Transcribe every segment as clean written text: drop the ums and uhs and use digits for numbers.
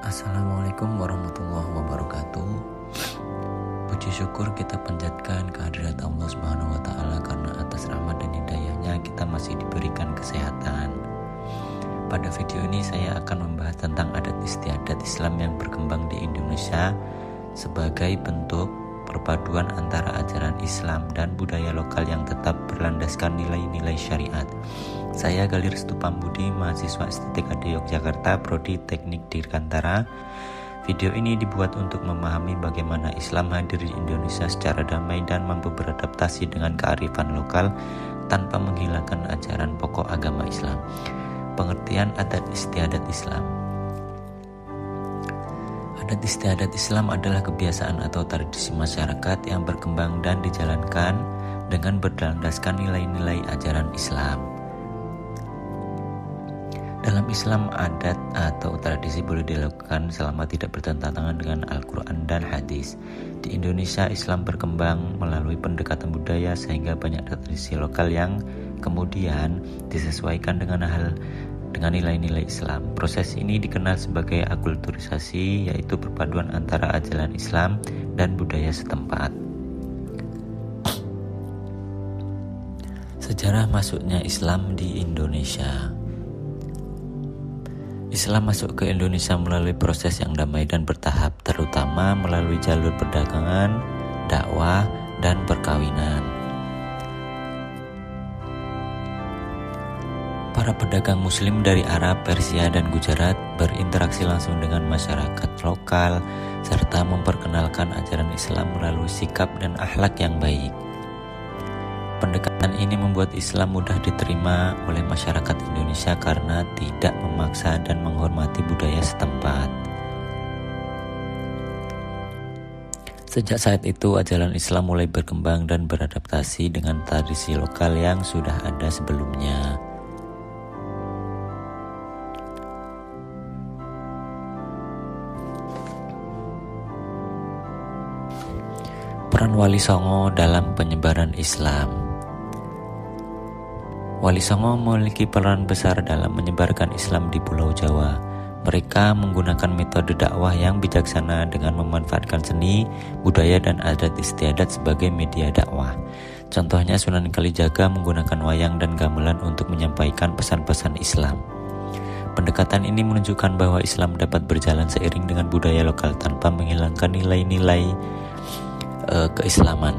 Assalamualaikum warahmatullahi wabarakatuh. Puji syukur kita panjatkan kehadirat Allah Subhanahu wa taala karena atas rahmat dan hidayahnya kita masih diberikan kesehatan. Pada video ini saya akan membahas tentang adat istiadat Islam yang berkembang di Indonesia sebagai bentuk perpaduan antara ajaran Islam dan budaya lokal yang tetap berlandaskan nilai-nilai syariat. Saya Galir Stupambudi, mahasiswa Estetik AD Yogyakarta, Prodi Teknik Dirgantara. Video ini dibuat untuk memahami bagaimana Islam hadir di Indonesia secara damai dan mampu beradaptasi dengan kearifan lokal tanpa menghilangkan ajaran pokok agama Islam. Pengertian adat istiadat Islam. Adat istiadat Islam adalah kebiasaan atau tradisi masyarakat yang berkembang dan dijalankan dengan berlandaskan nilai-nilai ajaran Islam. Dalam Islam, adat atau tradisi boleh dilakukan selama tidak bertentangan dengan Al-Quran dan hadis. Di Indonesia, Islam berkembang melalui pendekatan budaya sehingga banyak tradisi lokal yang kemudian disesuaikan dengan nilai-nilai Islam. Proses ini dikenal sebagai akulturisasi, yaitu perpaduan antara ajaran Islam dan budaya setempat. Sejarah masuknya Islam di Indonesia. Islam masuk ke Indonesia melalui proses yang damai dan bertahap, terutama melalui jalur perdagangan, dakwah, dan perkawinan. Para pedagang Muslim dari Arab, Persia, dan Gujarat berinteraksi langsung dengan masyarakat lokal serta memperkenalkan ajaran Islam melalui sikap dan akhlak yang baik. Pendekatan ini membuat Islam mudah diterima oleh masyarakat Indonesia karena tidak memaksa dan menghormati budaya setempat. Sejak saat itu, ajaran Islam mulai berkembang dan beradaptasi dengan tradisi lokal yang sudah ada sebelumnya. Peran Wali Songo dalam penyebaran Islam. Wali Songo memiliki peran besar dalam menyebarkan Islam di Pulau Jawa. Mereka menggunakan metode dakwah yang bijaksana dengan memanfaatkan seni, budaya, dan adat istiadat sebagai media dakwah. Contohnya Sunan Kalijaga menggunakan wayang dan gamelan untuk menyampaikan pesan-pesan Islam. Pendekatan ini menunjukkan bahwa Islam dapat berjalan seiring dengan budaya lokal tanpa menghilangkan nilai-nilai keislaman.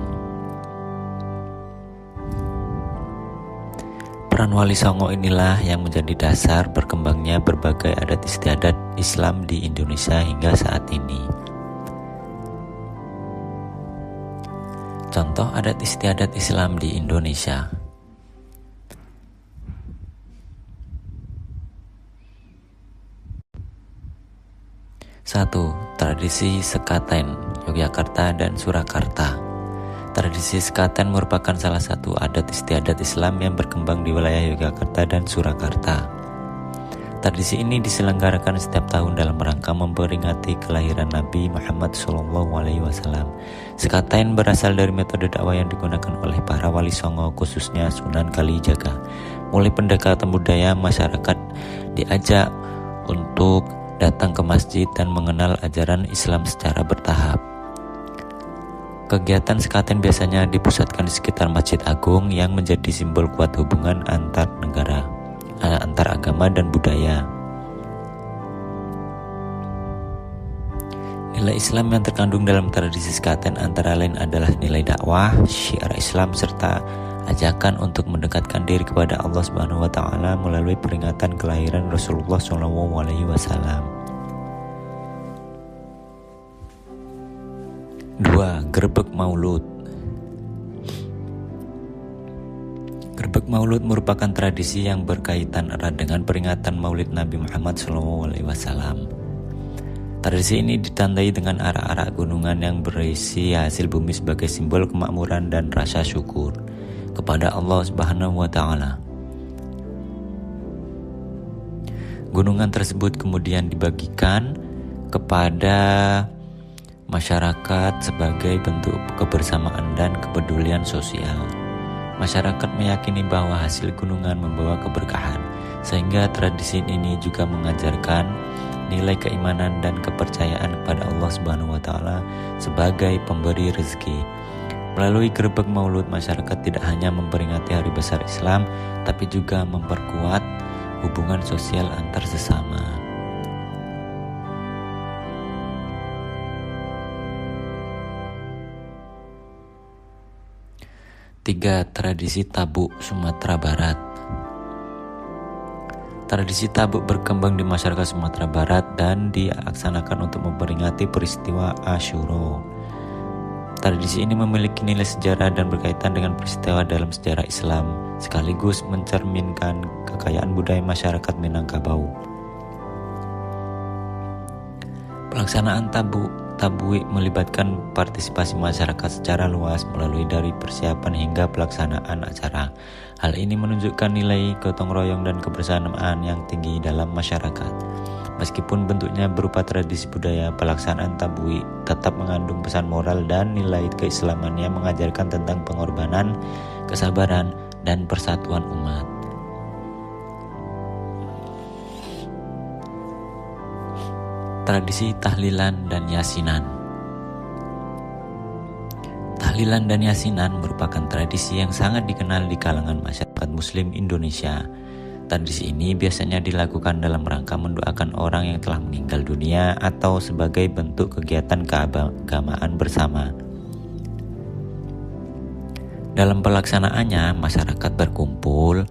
Peran Wali Songo inilah yang menjadi dasar berkembangnya berbagai adat istiadat Islam di Indonesia hingga saat ini. Contoh adat istiadat Islam di Indonesia. Satu, tradisi sekaten, Yogyakarta dan Surakarta. Tradisi sekaten merupakan salah satu adat istiadat Islam yang berkembang di wilayah Yogyakarta dan Surakarta. Tradisi ini diselenggarakan setiap tahun dalam rangka memperingati kelahiran Nabi Muhammad SAW. Sekaten berasal dari metode dakwah yang digunakan oleh para wali songo, khususnya Sunan Kalijaga. Mulai pendekatan budaya, masyarakat diajak untuk datang ke masjid dan mengenal ajaran Islam secara bertahap. Kegiatan sekaten biasanya dipusatkan di sekitar Masjid Agung yang menjadi simbol kuat hubungan antar negara, antar agama dan budaya. Nilai Islam yang terkandung dalam tradisi sekaten antara lain adalah nilai dakwah, syiar Islam, serta ajakan untuk mendekatkan diri kepada Allah Subhanahu wa taala melalui peringatan kelahiran Rasulullah SAW. 2. Grebek Maulud. Grebek Maulud merupakan tradisi yang berkaitan erat dengan peringatan Maulid Nabi Muhammad SAW. Tradisi ini ditandai dengan arak-arak gunungan yang berisi hasil bumi sebagai simbol kemakmuran dan rasa syukur kepada Allah Subhanahu wa taala. Gunungan tersebut kemudian dibagikan kepada masyarakat sebagai bentuk kebersamaan dan kepedulian sosial. Masyarakat meyakini bahwa hasil gunungan membawa keberkahan, sehingga tradisi ini juga mengajarkan nilai keimanan dan kepercayaan kepada Allah Subhanahu wa taala sebagai pemberi rezeki. Melalui gerbek Maulud, masyarakat tidak hanya memperingati hari besar Islam, tapi juga memperkuat hubungan sosial antar sesama. Tiga, tradisi tabuk Sumatera Barat. Tradisi tabuk berkembang di masyarakat Sumatera Barat dan dilaksanakan untuk memperingati peristiwa Asyura. Tradisi ini memiliki nilai sejarah dan berkaitan dengan peristiwa dalam sejarah Islam, sekaligus mencerminkan kekayaan budaya masyarakat Minangkabau. Pelaksanaan Tabuik melibatkan partisipasi masyarakat secara luas melalui dari persiapan hingga pelaksanaan acara. Hal ini menunjukkan nilai gotong royong dan kebersamaan yang tinggi dalam masyarakat. Meskipun bentuknya berupa tradisi budaya, pelaksanaan Tabuik tetap mengandung pesan moral dan nilai keislaman yang mengajarkan tentang pengorbanan, kesabaran, dan persatuan umat. Tradisi tahlilan dan yasinan. Tahlilan dan yasinan merupakan tradisi yang sangat dikenal di kalangan masyarakat Muslim Indonesia. Tradisi ini biasanya dilakukan dalam rangka mendoakan orang yang telah meninggal dunia atau sebagai bentuk kegiatan keagamaan bersama. Dalam pelaksanaannya, masyarakat berkumpul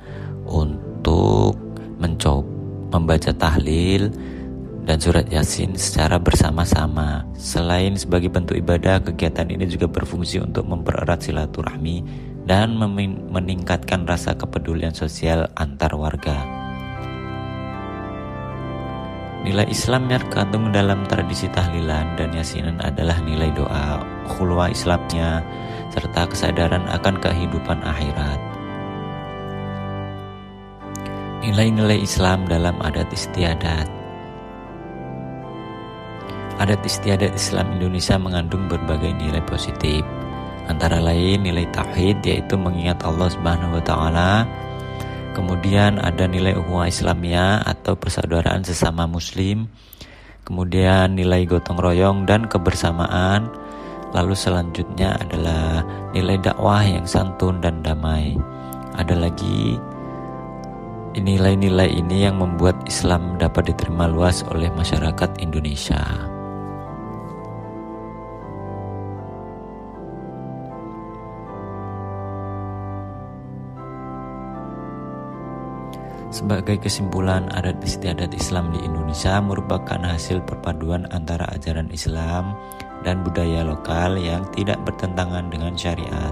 untuk membaca tahlil dan surat Yasin secara bersama-sama. Selain sebagai bentuk ibadah, kegiatan ini juga berfungsi untuk mempererat silaturahmi dan meningkatkan rasa kepedulian sosial antar warga. Nilai Islam yang terkandung dalam tradisi tahlilan dan yasinan adalah nilai doa, khulwah Islamnya, serta kesadaran akan kehidupan akhirat. Nilai-nilai Islam dalam adat istiadat. Adat istiadat Islam Indonesia mengandung berbagai nilai positif, antara lain nilai tauhid, yaitu mengingat Allah Subhanahu wa taala. Kemudian ada nilai ukhuwah Islamiyah atau persaudaraan sesama muslim. Kemudian nilai gotong royong dan kebersamaan. Lalu selanjutnya adalah nilai dakwah yang santun dan damai. Ada lagi nilai-nilai ini yang membuat Islam dapat diterima luas oleh masyarakat Indonesia. Sebagai kesimpulan, adat istiadat Islam di Indonesia merupakan hasil perpaduan antara ajaran Islam dan budaya lokal yang tidak bertentangan dengan syariat.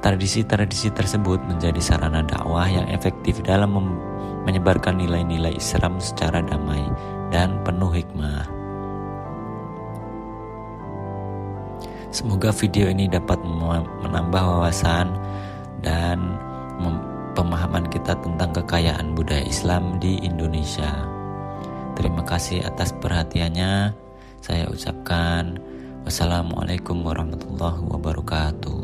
Tradisi-tradisi tersebut menjadi sarana dakwah yang efektif dalam menyebarkan nilai-nilai Islam secara damai dan penuh hikmah. Semoga video ini dapat menambah wawasan dan pemahaman kita tentang kekayaan budaya Islam di Indonesia. Terima kasih atas perhatiannya. Saya ucapkan wassalamualaikum warahmatullahi wabarakatuh.